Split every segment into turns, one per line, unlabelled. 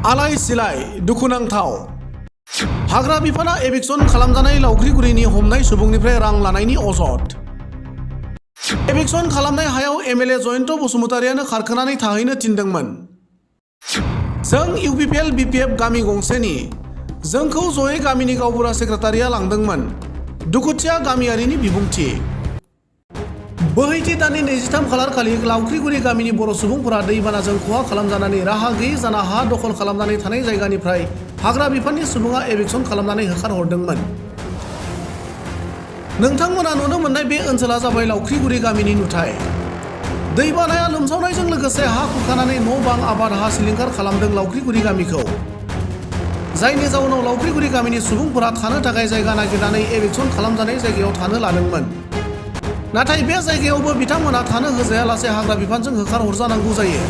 आलाय सिलाय दुखुनांथाव हाग्रा बिफाना एभिक्सन खालामजानाय लावख्रिगुरिनि हमनाय सुबुंनिफ्राय रां लानायनि अजद। एभिक्सन खालामनाय हायाव एमएलए जयन्त बसुमतारियानो खारखोनानै थाहैनो थिनदोंमोन। जों इउपिपिएल बिपिएफ गामि गंसेनि जोंखौ जयै गामिनि गावबुरा सेक्रेटारिया लांदोंमोन। दुखुथिया गामियारिनि बिबुंथि। बोहैथि दाननि 23 खालार खालि लावख्रिगुरि गामिनि बर' सुबुंफोरा दैबानाजों खहा खालामजानानै राहा गैयै जाना हा दखल खालामनानै थानाय जायगानिफ्राय हाग्रा बिफाननि सुबुङा एभिक्सन खालामनानै होखारहरदोंमोन। नोंथांमोना नुनो मोननाय बे ओनसोला जाबाय लावख्रिगुरि गामिनि नुथाय। दैबानाया लोमसावनायजों लोगोसे हा खुरखानानै न' बां आबाद हा सिलिंखार खालामदों लावख्रिगुरि गामिखौ। जायनि जाउनाव लावख्रिगुरि गामिनि सुबुंफोरा थानो थाखाय जायगा नागिरनानै एभिक्सन खालामजानाय जायगायाव थानो लादोंमोन। नाथाय बे जायगायावबो बिथांमोना थानो होजायालासे हाग्रा बिफानजों होखारहरजानांगौ जायो।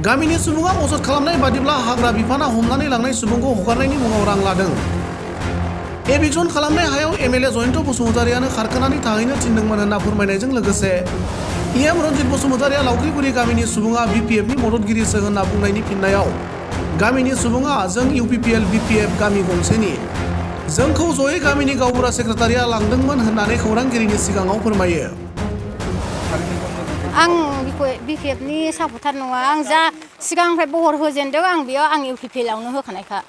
गामिनि सुबुङा अजद खालामनाय बादिब्ला हाग्रा बिफाना हमनानै लांनाय सुबुंखौ हगारनायनि मुङाव रां लादों। एभिक्सन खालामनाय हायाव एमएलए जयन्त बसुमतारियानो खारखोनानै थाहैनो थिनदोंमोन होनना फोरमायनायजों लोगोसे इएम रन्जित बसुमतारिया लावख्रिगुरि गामिनि सुबुङा बिपिएफनि मददगिरिसो होनना बुंनायनि फिननायाव गामिनि सुबुङा जों इउपिपिएल बिपिएफ गामि गंसेनि जोंखौ जयै गामिनि गावबुरा सेक्रेटारिया लांदोंमोन होननानै खौरांगिरिनि सिगाङाव फोरमायो।
आं बिपिएफनि सापर्टार नङा। आं जा सिगांनिफ्राय बहर होजेनदों आं बेयाव आं इउपिपिएलआवनो होखानायखा।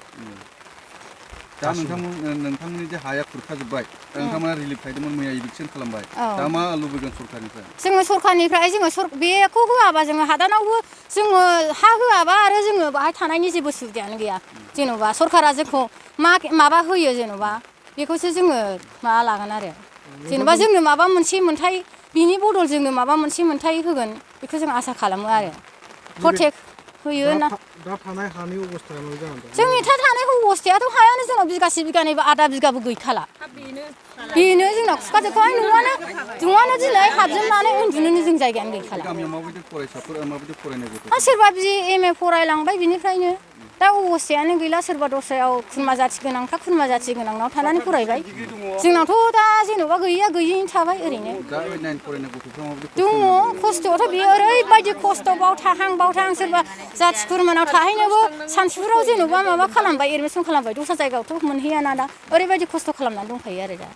दा नोंथांमोननि जे हाया खुरखाजोब्बाय नोंथांमोना रिलिफ खायदोंमोन मैया इभिक्सन खालामबाय। दा मा लुबैगोन सरकारनिफ्राय?
जोङो सरकारनिफ्राय बेखौ होआबा जोङो हादानावबो जोङो हा होआबा आरो जोङो बाहाय थानायनि जेबो सुबिदायानो गैया। जेन'बा सरकारा जोंखौ माबा होयो जेन'बा बेखौसो जोङो माबा लागोन आरो जेन'बा जोंनो माबा मोनसे मोन्थाय बिनि बदल जोंनो माबा मोनसे मोन्थाय होगोन बेखौ जों आसा खालामो आरो प्रटेक्ट होयो ना।
दा थानाय हानि अबस्थाया मा जानानै दं?
जोंनि थानाय अबस्थायाथ' हायानो जोंनाव बिगासे बिगानैबो आधा बिगाबो गैखाला। बेनो जोंनाव खुरखाजोब्बाय। न'आनो दिनै हाबजोबनानै उन्दुनोनो जों जायगायानो गैखाला। सोरबा एमए फरायलांबाय बिनिफ्रायनो दा अबस्थायानो गैला। सोरबा दस्रायाव खुरमा जाथि गोनांफ्रा खुरमा जाथि गोनांनाव थानानै फरायबाय। जोंनावथ' दा जेन'बा गैयैया गैयैनो थाबाय ओरैनो। दङ खस्थ'आथ' बेयो ओरैबायदि खस्थ' बाव थाहां सोरबा जाथि खुरमानाव थाहैनोबो सानसुफोराव जेन'बा माबा खालामबाय एडमिसन खालामबाय दस्रा जायगायावथ' मोनहैयाना दा ओरैबायदि खस्थ' खालामनानै दंखायो आरो दा।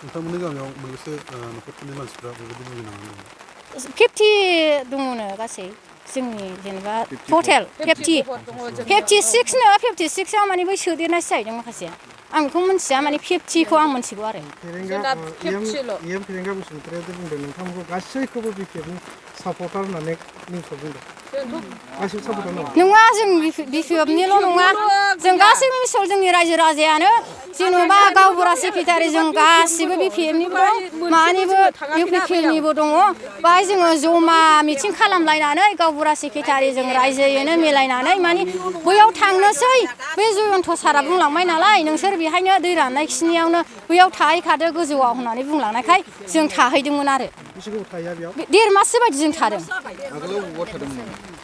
नोंथांमोननि गामियाव मोनबेसे न'खरफोरनि मानसिफ्रा बेबायदि भुगिनांनानै दङ?
50 दङ गासै जोंनि जेनेबा टटेल 56 नो 56आव माने बै सोदेरनायसो जाहैदों माखासेया। आं बेखौ मिन्थिया माने 50खौ आं मिन्थिगौ आरो।
इएम फेरेंगा बसुमतारिया जे बुंदों नोंथांमोनखौ गासैखौबो बिपिएफनि सापर्टार होननानै निउसआव बुंदों। गासैबो सापर्टार
नङा। जों बिपिएफनिल' नङा जों गासैबो मिसल जोंनि रायजो राजायानो जेन'बा गावबुरा सेक्रेटारि जों गासिबो बिपिएफनिबो दं मानिबो इउपिपिएलनिबो दङ। बाहाय जोङो जमा मिटिं खालामलायनानै गावबुरा सेक्रेटारि जों रायजोयैनो मिलायनानै माने बैयाव थांनोसै। बे जयन्त सारा बुंलांबाय नालाय नोंसोर बेहायनो दै राननाय खिनियावनो बैयाव थाहैखादो गोजौआव होननानै बुंलांनायखाय जों थाहैदोंमोन आरो। 1.5 माससो बायदि जों थादों।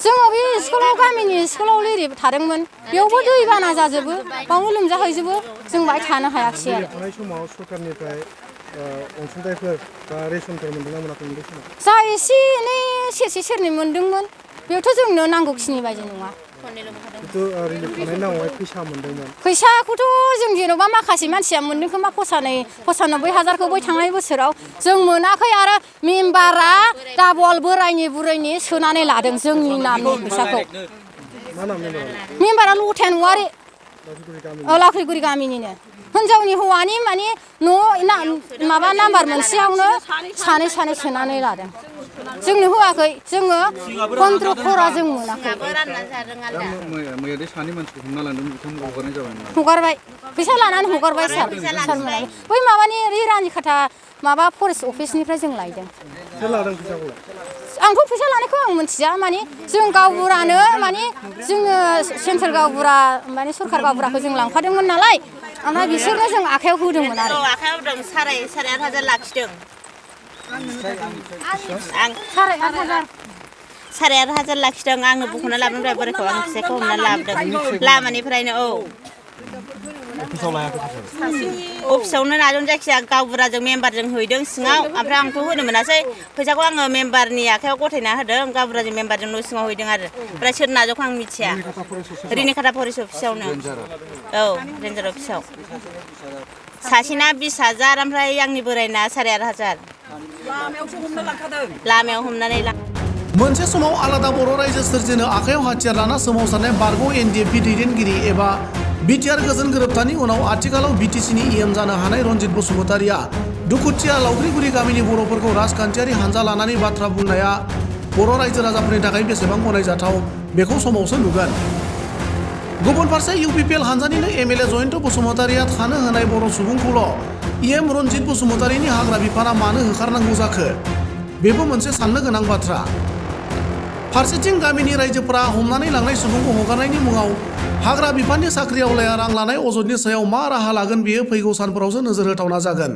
जोङो बे स्कुलाव गामिनि स्कुलाव लिरि थादोंमोन। बेयावबो दैबाना जाजोबो बावनो लोमजाहैजोबो जों बाहाय थानो हायाखिसै आरो।
थानाय समाव सरकारनिफ्राय अनसुंथाइफोर बा रेसनफोर मोनदोंना मोनाखै बे समाव?
जा एसे एनै सेरसे सेरनै मोनदोंमोन बेयावथ' जोंनो नांगौखिनि बायदि नङा।
रिलिफ खालामनायनि नामावहाय फैसा मोनदोंमोन।
फैसाखौथ' जों जेन'बा माखासे मानसिया मोनदों खोमा 95 हाजारखौ बै थांनाय बोसोराव जों मोनाखै आरो मेम्बारा डाबल बोरायनि बुरैनि सोनानै लादों जोंनि नामनि फैसाखौ। मेम्बारा लथाया नवारि लावख्रिगुरि गामिनिनो हिनजावनि हौवानि माने न' माबा नाम्बार मोनसेयावनो सानै सोनानै लादों। जोंनो होआखै जोङो 15 खरा जों मोनाखै। हगारबाय फैसा लानानै हगारबाय सारमोनाबो बै माबानि रानि खाथा माबा फरेस्ट अफिसनिफ्राय जों लायदों। आंथ' फैसा लानायखौ आं मिथिया माने जों गावबुरानो माने जोङो सेन्ट्रेल गावबुरा माने सरकार गावबुराखौ जों लांफादोंमोन नालाय ओमफ्राय बिसोरनो जों आखायाव होदोंमोन आरो।
आखायाव होदों 8,500 लाखिदों। आं 8,500 लाखिदों। आङो बख'ना लाबोदों बोरायखौ आं फिसायखौ हमना लाबोदों लामानिफ्रायनो। अफिसावनो नाजों जायखिजाया गावबुराजों मेम्बारजों हैदों सिङाव ओमफ्राय आंथ' होनो मोनासै फैसाखौ आङो मेम्बारनि आखायाव गथायना होदों गावबुराजों मेम्बारजों न' सिङाव हैदों आरो ओमफ्राय सोर नाजोंखौ आं मिथिया रिनिखाथा फरेस्ट अफिसावनो औ रेन्जार अफिसाव सासेना 20,000 ओमफ्राय आंनि बोरायना 8,500 लामायाव हमनानै
मोनसे समाव आलादा बर' रायजो सोरजिनो आखायाव हाथियार लाना सोमावसारनाय बारग' NDFB दैदेनगिरि एबा बिटिआर गोजोन गोरोबथानि उनाव आथिखालाव BTCनि EM जानो हानाय रनजित बसुमतारिया दुखुथिया लावख्रिगुरि गामिनि बर'फोरखौ राजखान्थियारि हानजा लानानै बाथ्रा बुंनाया बर' रायजो राजाफोरनि थाखाय बेसेबां गनायजाथाव बेखौ समावसो नुगोन। गुबुन फारसे UPPL हानजानिनो MLA जयन्त बसुमतारिया थानो होनाय बर' सुबुंखौल' EM रनजित बसुमतारिनि हाग्रा बिफाना मानो होखारनांगौ जाखो बेबो मोनसे साननो गोनां बाथ्रा। फारसेथिं गामिनि रायजोफोरा हमनानै लांनाय सुबुंखौ हगारनायनि मुङाव हाग्रा बिफाननि साख्रि आवलाया रां लानाय अजदनि सायाव मा राहा लागोन बेयो फैगौ सानफोरावसो नोजोर होथावना जागोन।